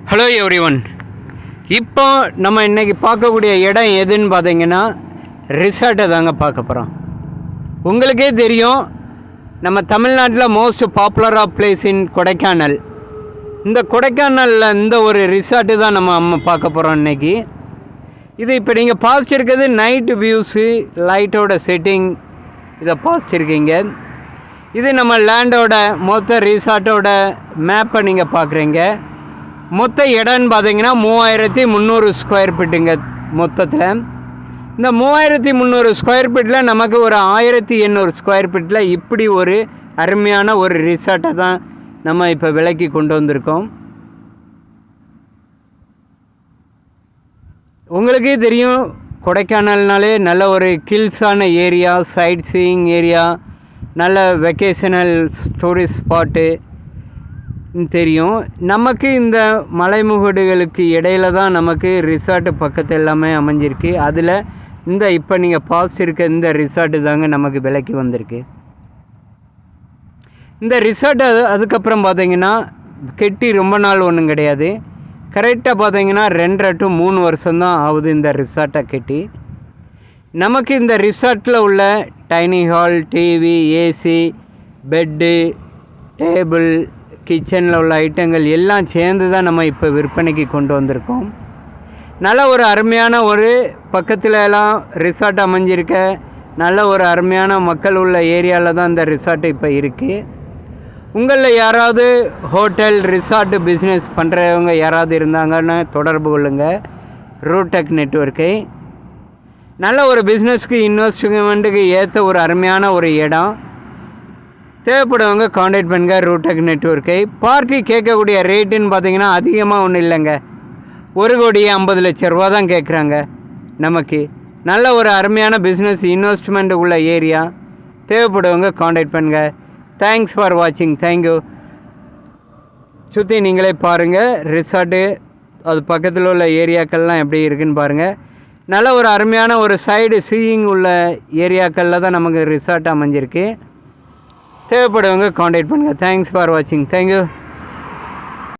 Hello everyone. இப்போ நம்ம இன்றைக்கி பார்க்கக்கூடிய இடம் எதுன்னு பார்த்தீங்கன்னா ரிசார்ட்டை தாங்க பார்க்க போகிறோம். உங்களுக்கே தெரியும், நம்ம தமிழ்நாட்டில் மோஸ்ட் பாப்புலராக பிளேஸ் இன் கொடைக்கானல். இந்த கொடைக்கானலில் இந்த ஒரு ரிசார்ட்டு தான் நம்ம பார்க்க போகிறோம் இன்றைக்கி. இது இப்போ நீங்கள் பார்த்துருக்கிறது நைட்டு வியூஸு, லைட்டோட செட்டிங், இதை பார்த்துருக்கீங்க. இது நம்ம லேண்டோட மொத்த ரிசார்ட்டோட மேப்பை நீங்கள் பார்க்குறீங்க. மொத்த இடம்னு பார்த்தீங்கன்னா 3300 ஸ்கொயர் ஃபீட்டுங்க மொத்தத்தில். இந்த 3300 ஸ்கொயர் ஃபீட்டில் நமக்கு ஒரு 1800 ஸ்கொயர் ஃபீட்டில் இப்படி ஒரு அருமையான ஒரு ரிசார்ட்டை தான் நம்ம இப்போ விலைக்கு கொண்டு வந்திருக்கோம். உங்களுக்கே தெரியும், கொடைக்கானல்னாலே நல்ல ஒரு ஹில்ஸான ஏரியா, சைட் சீயிங் ஏரியா, நல்ல வெக்கேஷனல் டூரிஸ்ட் ஸ்பாட்டு தெரியும். நமக்கு இந்த மலைமுகடுகளுக்கு இடையில தான் நமக்கு ரிசார்ட்டு பக்கத்து எல்லாமே அமைஞ்சிருக்கு. அதில் இந்த இப்போ நீங்கள் பார்த்துருக்க இந்த ரிசார்ட்டு தாங்க நமக்கு விலைக்கு வந்திருக்கு. இந்த ரிசார்ட்டு அதுக்கப்புறம் பார்த்தீங்கன்னா கெட்டி ரொம்ப நாள் ஒன்றும் கிடையாது. கரெக்டாக பார்த்தீங்கன்னா 2.5 to 3 வருஷம்தான் ஆகுது இந்த ரிசார்ட்டை கெட்டி. நமக்கு இந்த ரிசார்ட்டில் உள்ள dining hall, TV, AC, bed, table, கிச்சனில் உள்ள ஐட்டங்கள் எல்லாம் சேர்ந்து தான் நம்ம இப்போ விற்பனைக்கு கொண்டு வந்திருக்கோம். நல்ல ஒரு அருமையான ஒரு பக்கத்தில் எல்லாம் ரிசார்ட் அமைஞ்சிருக்க நல்ல ஒரு அருமையான மக்கள் உள்ள ஏரியாவில் தான் இந்த ரிசார்ட் இப்போ இருக்குது. உங்களில் யாராவது ஹோட்டல் ரிசார்ட்டு பிஸ்னஸ் பண்ணுறவங்க யாராவது இருந்தாங்கன்னு தொடர்பு கொள்ளுங்கள். ரூடெக் நெட்வொர்க்கை. நல்ல ஒரு பிஸ்னஸ்க்கு இன்வெஸ்ட்மெண்ட்டுக்கு ஏற்ற ஒரு அருமையான ஒரு இடம். தேவைப்படுவங்க காண்டாக்ட் பண்ணுங்கள் ரூடெக் நெட்வொர்க்கை. பார்ட்டி கேட்கக்கூடிய ரேட்டுன்னு பார்த்தீங்கன்னா அதிகமாக ஒன்றும் இல்லைங்க. 1,50,00,000 ரூபா தான் கேட்குறாங்க. நமக்கு நல்ல ஒரு அருமையான பிஸ்னஸ் இன்வெஸ்ட்மெண்ட் உள்ள ஏரியா. தேவைப்படுவங்க காண்டாக்ட் பண்ணுங்கள். தேங்க்ஸ் ஃபார் வாட்சிங். தேங்க்யூ. சுற்றி நீங்களே பாருங்கள் ரிசார்ட்டு, அது பக்கத்தில் உள்ள ஏரியாக்கள்லாம் எப்படி இருக்குன்னு பாருங்கள். நல்ல ஒரு அருமையான ஒரு சைடு சீயிங் உள்ள ஏரியாக்களில் தான் நமக்கு ரிசார்ட் அமைஞ்சிருக்கு. தேவைப்படுவங்க காண்டாக்ட் பண்ணுங்கள். தேங்க்ஸ் ஃபார் வாட்சிங். தேங்க்யூ.